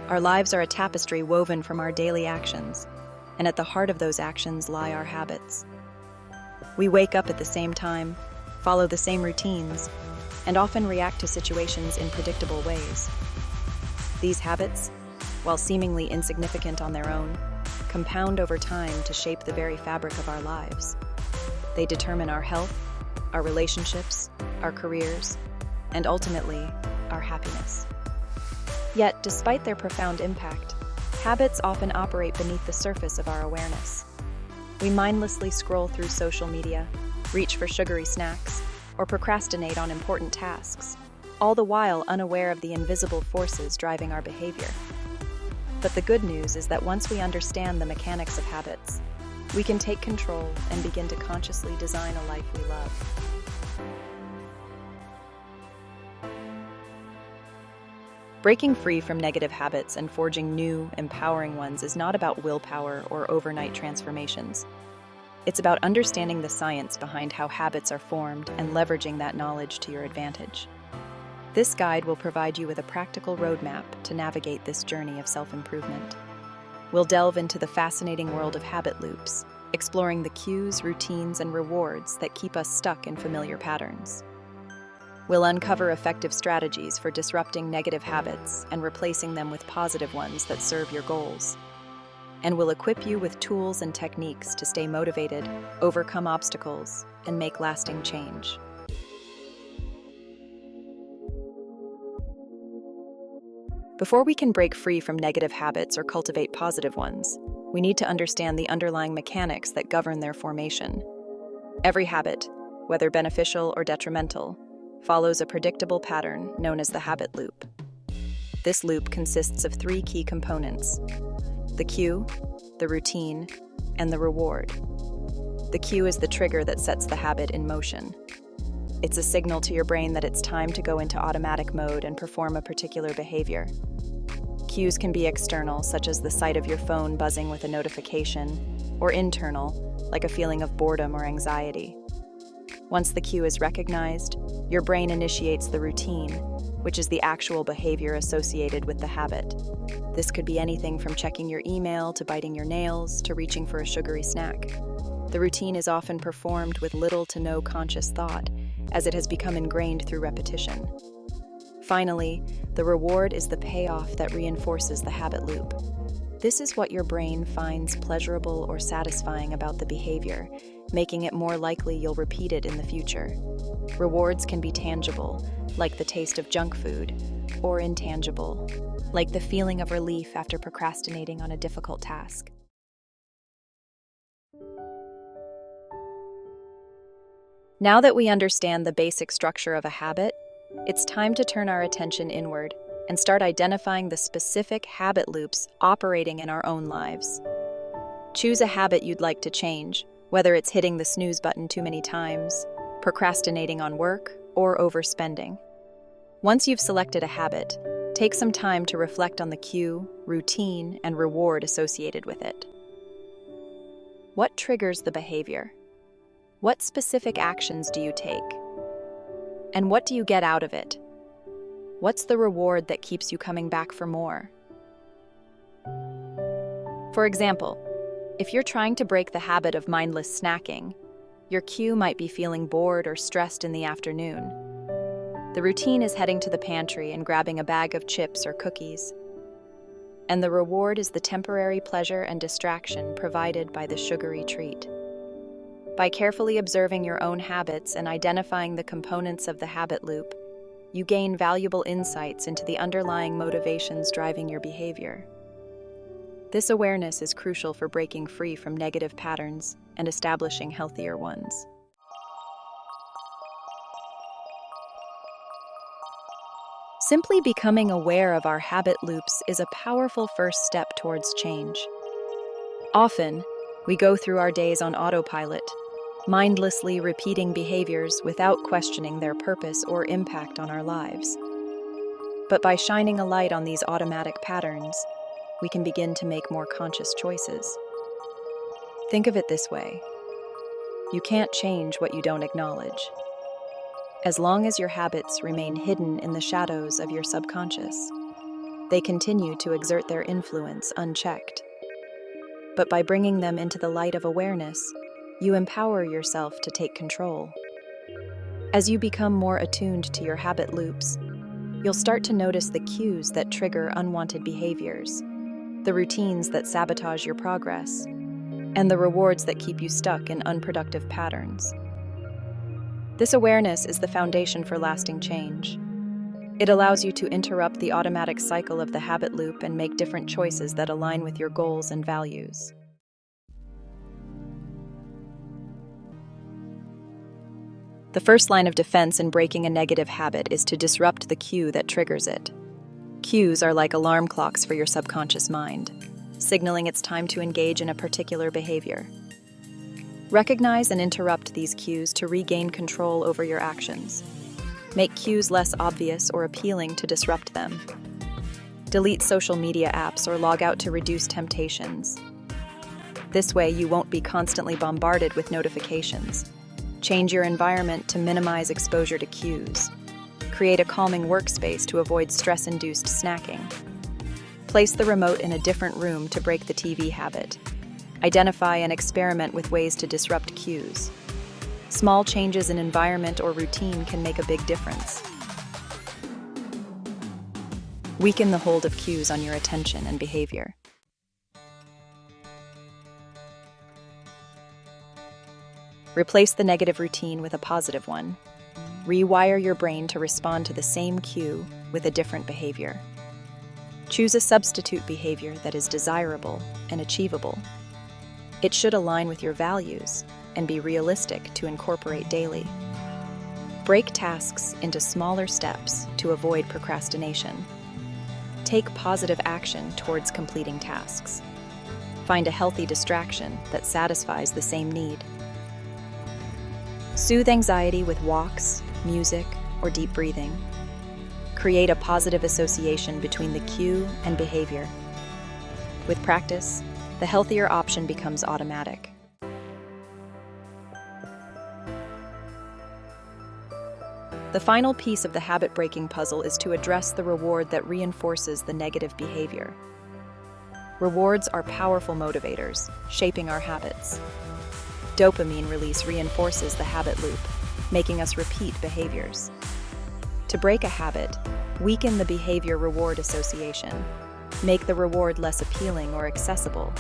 Our lives are a tapestry woven from our daily actions, and at the heart of those actions lie our habits. We wake up at the same time, follow the same routines, and often react to situations in predictable ways. These habits, while seemingly insignificant on their own, compound over time to shape the very fabric of our lives. They determine our health, our relationships, our careers, and ultimately, our happiness. Yet, despite their profound impact, habits often operate beneath the surface of our awareness. We mindlessly scroll through social media, reach for sugary snacks, or procrastinate on important tasks, all the while unaware of the invisible forces driving our behavior. But the good news is that once we understand the mechanics of habits, we can take control and begin to consciously design a life we love. Breaking free from negative habits and forging new, empowering ones is not about willpower or overnight transformations. It's about understanding the science behind how habits are formed and leveraging that knowledge to your advantage. This guide will provide you with a practical roadmap to navigate this journey of self-improvement. We'll delve into the fascinating world of habit loops, exploring the cues, routines, and rewards that keep us stuck in familiar patterns. We'll uncover effective strategies for disrupting negative habits and replacing them with positive ones that serve your goals. And we'll equip you with tools and techniques to stay motivated, overcome obstacles, and make lasting change. Before we can break free from negative habits or cultivate positive ones, we need to understand the underlying mechanics that govern their formation. Every habit, whether beneficial or detrimental, follows a predictable pattern known as the habit loop. This loop consists of three key components: the cue, the routine, and the reward. The cue is the trigger that sets the habit in motion. It's a signal to your brain that it's time to go into automatic mode and perform a particular behavior. Cues can be external, such as the sight of your phone buzzing with a notification, or internal, like a feeling of boredom or anxiety. Once the cue is recognized, your brain initiates the routine, which is the actual behavior associated with the habit. This could be anything from checking your email to biting your nails to reaching for a sugary snack. The routine is often performed with little to no conscious thought, as it has become ingrained through repetition. Finally, the reward is the payoff that reinforces the habit loop. This is what your brain finds pleasurable or satisfying about the behavior, making it more likely you'll repeat it in the future. Rewards can be tangible, like the taste of junk food, or intangible, like the feeling of relief after procrastinating on a difficult task. Now that we understand the basic structure of a habit, it's time to turn our attention inward and start identifying the specific habit loops operating in our own lives. Choose a habit you'd like to change, whether it's hitting the snooze button too many times, procrastinating on work, or overspending. Once you've selected a habit, take some time to reflect on the cue, routine, and reward associated with it. What triggers the behavior? What specific actions do you take? And what do you get out of it? What's the reward that keeps you coming back for more? For example, if you're trying to break the habit of mindless snacking, your cue might be feeling bored or stressed in the afternoon. The routine is heading to the pantry and grabbing a bag of chips or cookies. And the reward is the temporary pleasure and distraction provided by the sugary treat. By carefully observing your own habits and identifying the components of the habit loop, you gain valuable insights into the underlying motivations driving your behavior. This awareness is crucial for breaking free from negative patterns and establishing healthier ones. Simply becoming aware of our habit loops is a powerful first step towards change. Often, we go through our days on autopilot, mindlessly repeating behaviors without questioning their purpose or impact on our lives. But by shining a light on these automatic patterns, we can begin to make more conscious choices. Think of it this way: you can't change what you don't acknowledge. As long as your habits remain hidden in the shadows of your subconscious, they continue to exert their influence unchecked. But by bringing them into the light of awareness, you empower yourself to take control. As you become more attuned to your habit loops, you'll start to notice the cues that trigger unwanted behaviors, the routines that sabotage your progress, and the rewards that keep you stuck in unproductive patterns. This awareness is the foundation for lasting change. It allows you to interrupt the automatic cycle of the habit loop and make different choices that align with your goals and values. The first line of defense in breaking a negative habit is to disrupt the cue that triggers it. Cues are like alarm clocks for your subconscious mind, signaling it's time to engage in a particular behavior. Recognize and interrupt these cues to regain control over your actions. Make cues less obvious or appealing to disrupt them. Delete social media apps or log out to reduce temptations. This way, you won't be constantly bombarded with notifications. Change your environment to minimize exposure to cues. Create a calming workspace to avoid stress-induced snacking. Place the remote in a different room to break the TV habit. Identify and experiment with ways to disrupt cues. Small changes in environment or routine can make a big difference. Weaken the hold of cues on your attention and behavior. Replace the negative routine with a positive one. Rewire your brain to respond to the same cue with a different behavior. Choose a substitute behavior that is desirable and achievable. It should align with your values and be realistic to incorporate daily. Break tasks into smaller steps to avoid procrastination. Take positive action towards completing tasks. Find a healthy distraction that satisfies the same need. Soothe anxiety with walks, music, or deep breathing. Create a positive association between the cue and behavior. With practice, the healthier option becomes automatic. The final piece of the habit-breaking puzzle is to address the reward that reinforces the negative behavior. Rewards are powerful motivators, shaping our habits. Dopamine release reinforces the habit loop, making us repeat behaviors. To break a habit, weaken the behavior-reward association. Make the reward less appealing or accessible.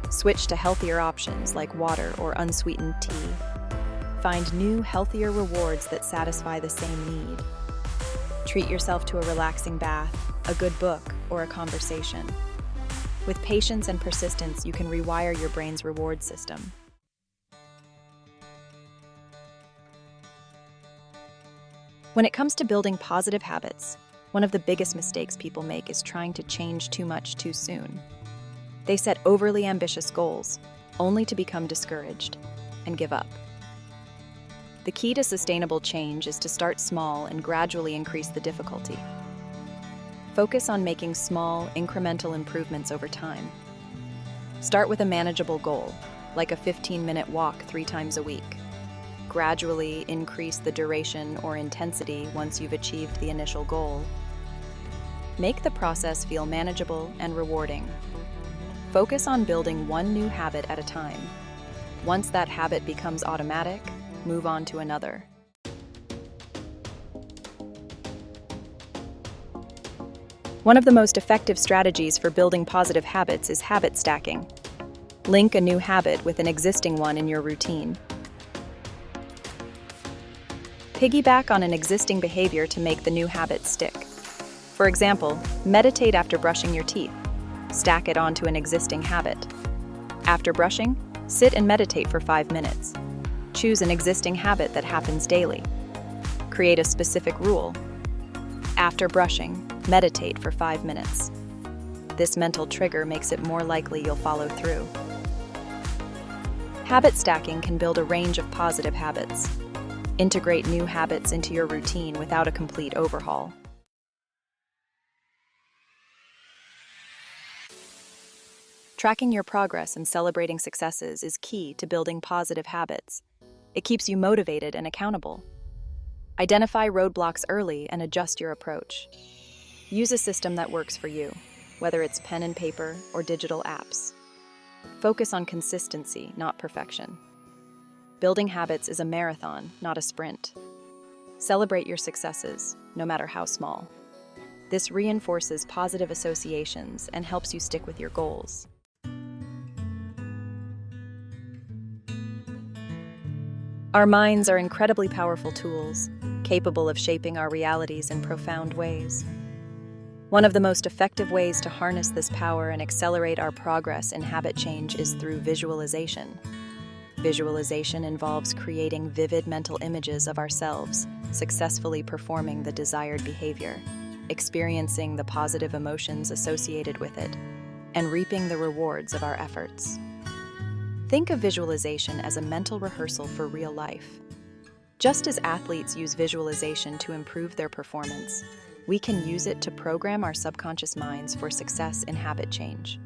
Switch to healthier options like water or unsweetened tea. Find new, healthier rewards that satisfy the same need. Treat yourself to a relaxing bath, a good book, or a conversation. With patience and persistence, you can rewire your brain's reward system. When it comes to building positive habits, one of the biggest mistakes people make is trying to change too much too soon. They set overly ambitious goals, only to become discouraged and give up. The key to sustainable change is to start small and gradually increase the difficulty. Focus on making small, incremental improvements over time. Start with a manageable goal, like a 15-minute walk 3 times a week. Gradually increase the duration or intensity once you've achieved the initial goal. Make the process feel manageable and rewarding. Focus on building one new habit at a time. Once that habit becomes automatic, move on to another. One of the most effective strategies for building positive habits is habit stacking. Link a new habit with an existing one in your routine. Piggyback on an existing behavior to make the new habit stick. For example, meditate after brushing your teeth. Stack it onto an existing habit. After brushing, sit and meditate for 5 minutes. Choose an existing habit that happens daily. Create a specific rule. After brushing, meditate for 5 minutes. This mental trigger makes it more likely you'll follow through. Habit stacking can build a range of positive habits. Integrate new habits into your routine without a complete overhaul. Tracking your progress and celebrating successes is key to building positive habits. It keeps you motivated and accountable. Identify roadblocks early and adjust your approach. Use a system that works for you, whether it's pen and paper or digital apps. Focus on consistency, not perfection. Building habits is a marathon, not a sprint. Celebrate your successes, no matter how small. This reinforces positive associations and helps you stick with your goals. Our minds are incredibly powerful tools, capable of shaping our realities in profound ways. One of the most effective ways to harness this power and accelerate our progress in habit change is through visualization. Visualization involves creating vivid mental images of ourselves, successfully performing the desired behavior, experiencing the positive emotions associated with it, and reaping the rewards of our efforts. Think of visualization as a mental rehearsal for real life. Just as athletes use visualization to improve their performance, we can use it to program our subconscious minds for success in habit change.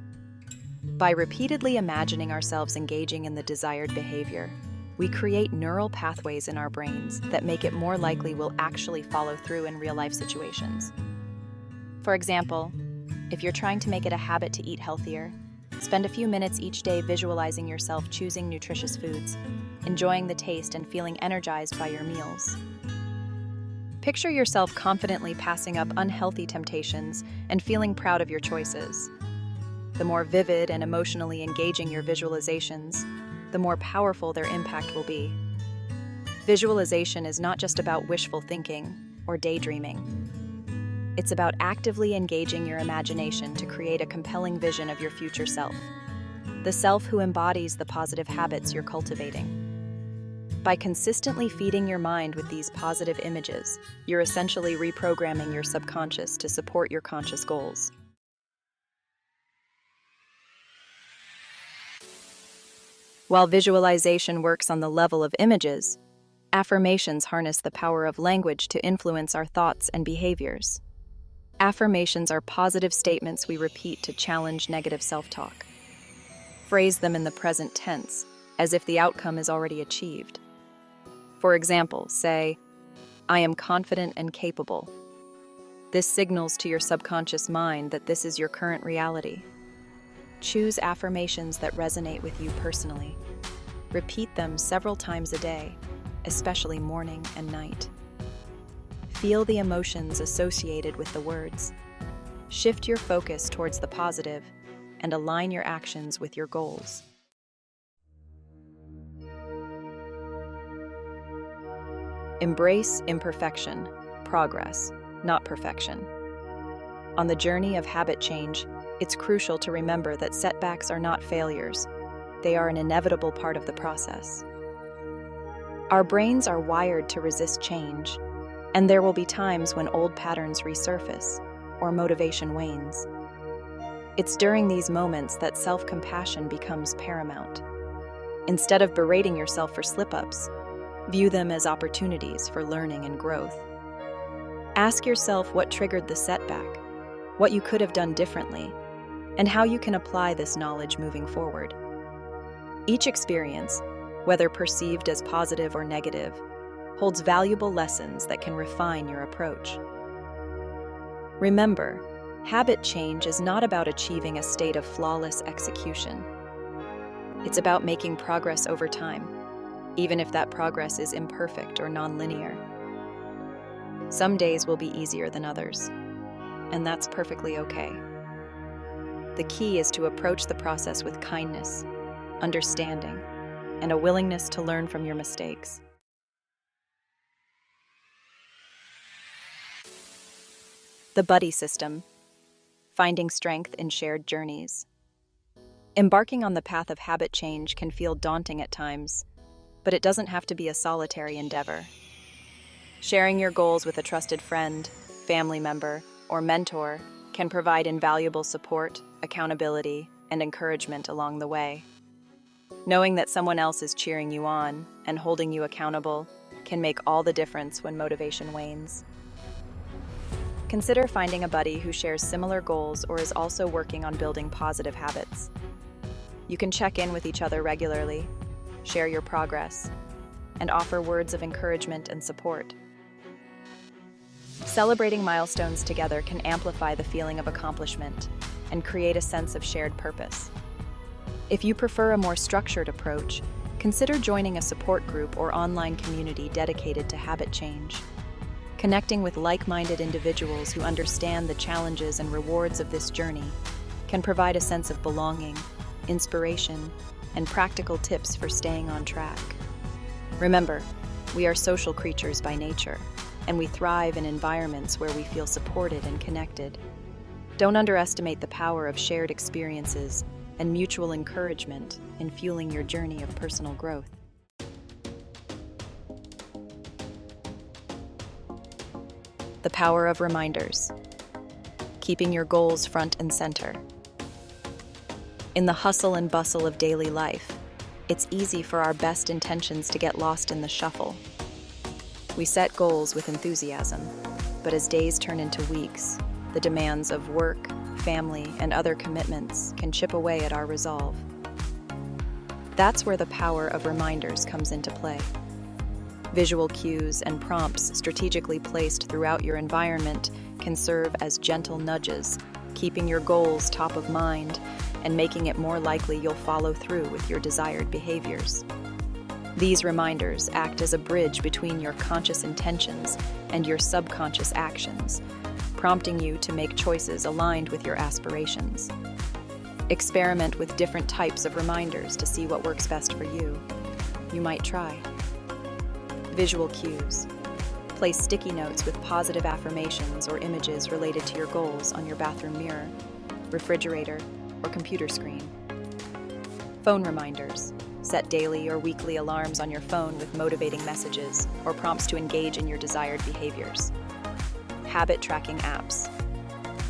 By repeatedly imagining ourselves engaging in the desired behavior, we create neural pathways in our brains that make it more likely we'll actually follow through in real-life situations. For example, if you're trying to make it a habit to eat healthier, spend a few minutes each day visualizing yourself choosing nutritious foods, enjoying the taste and feeling energized by your meals. Picture yourself confidently passing up unhealthy temptations and feeling proud of your choices. The more vivid and emotionally engaging your visualizations, the more powerful their impact will be. Visualization is not just about wishful thinking or daydreaming. It's about actively engaging your imagination to create a compelling vision of your future self, the self who embodies the positive habits you're cultivating. By consistently feeding your mind with these positive images, you're essentially reprogramming your subconscious to support your conscious goals. While visualization works on the level of images, affirmations harness the power of language to influence our thoughts and behaviors. Affirmations are positive statements we repeat to challenge negative self-talk. Phrase them in the present tense, as if the outcome is already achieved. For example, say, "I am confident and capable." This signals to your subconscious mind that this is your current reality. Choose affirmations that resonate with you personally. Repeat them several times a day, especially morning and night. Feel the emotions associated with the words. Shift your focus towards the positive and align your actions with your goals. Embrace imperfection, progress, not perfection. On the journey of habit change, it's crucial to remember that setbacks are not failures. They are an inevitable part of the process. Our brains are wired to resist change, and there will be times when old patterns resurface or motivation wanes. It's during these moments that self-compassion becomes paramount. Instead of berating yourself for slip-ups, view them as opportunities for learning and growth. Ask yourself what triggered the setback, what you could have done differently, and how you can apply this knowledge moving forward. Each experience, whether perceived as positive or negative, holds valuable lessons that can refine your approach. Remember, habit change is not about achieving a state of flawless execution. It's about making progress over time, even if that progress is imperfect or nonlinear. Some days will be easier than others, and that's perfectly okay. The key is to approach the process with kindness, understanding, and a willingness to learn from your mistakes. The buddy system, finding strength in shared journeys. Embarking on the path of habit change can feel daunting at times, but it doesn't have to be a solitary endeavor. Sharing your goals with a trusted friend, family member, or mentor can provide invaluable support, accountability, and encouragement along the way. Knowing that someone else is cheering you on and holding you accountable can make all the difference when motivation wanes. Consider finding a buddy who shares similar goals or is also working on building positive habits. You can check in with each other regularly, share your progress, and offer words of encouragement and support. Celebrating milestones together can amplify the feeling of accomplishment and create a sense of shared purpose. If you prefer a more structured approach, consider joining a support group or online community dedicated to habit change. Connecting with like-minded individuals who understand the challenges and rewards of this journey can provide a sense of belonging, inspiration, and practical tips for staying on track. Remember, we are social creatures by nature, and we thrive in environments where we feel supported and connected. Don't underestimate the power of shared experiences and mutual encouragement in fueling your journey of personal growth. The power of reminders. Keeping your goals front and center. In the hustle and bustle of daily life, it's easy for our best intentions to get lost in the shuffle. We set goals with enthusiasm, but as days turn into weeks, the demands of work, family, and other commitments can chip away at our resolve. That's where the power of reminders comes into play. Visual cues and prompts strategically placed throughout your environment can serve as gentle nudges, keeping your goals top of mind and making it more likely you'll follow through with your desired behaviors. These reminders act as a bridge between your conscious intentions and your subconscious actions, prompting you to make choices aligned with your aspirations. Experiment with different types of reminders to see what works best for you. You might try visual cues. Place sticky notes with positive affirmations or images related to your goals on your bathroom mirror, refrigerator, or computer screen. Phone reminders. Set daily or weekly alarms on your phone with motivating messages or prompts to engage in your desired behaviors. Habit tracking apps.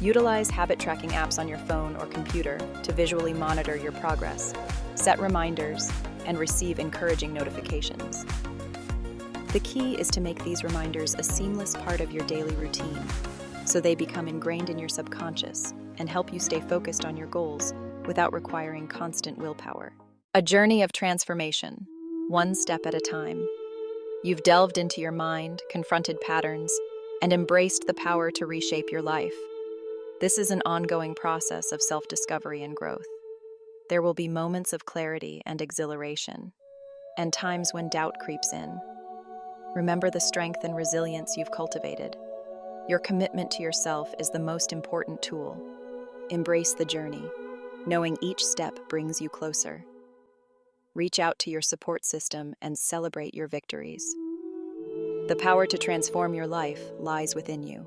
Utilize habit tracking apps on your phone or computer to visually monitor your progress, set reminders, and receive encouraging notifications. The key is to make these reminders a seamless part of your daily routine, so they become ingrained in your subconscious and help you stay focused on your goals without requiring constant willpower. A journey of transformation, one step at a time. You've delved into your mind, confronted patterns, and embraced the power to reshape your life. This is an ongoing process of self-discovery and growth. There will be moments of clarity and exhilaration, and times when doubt creeps in. Remember the strength and resilience you've cultivated. Your commitment to yourself is the most important tool. Embrace the journey, knowing each step brings you closer. Reach out to your support system and celebrate your victories. The power to transform your life lies within you.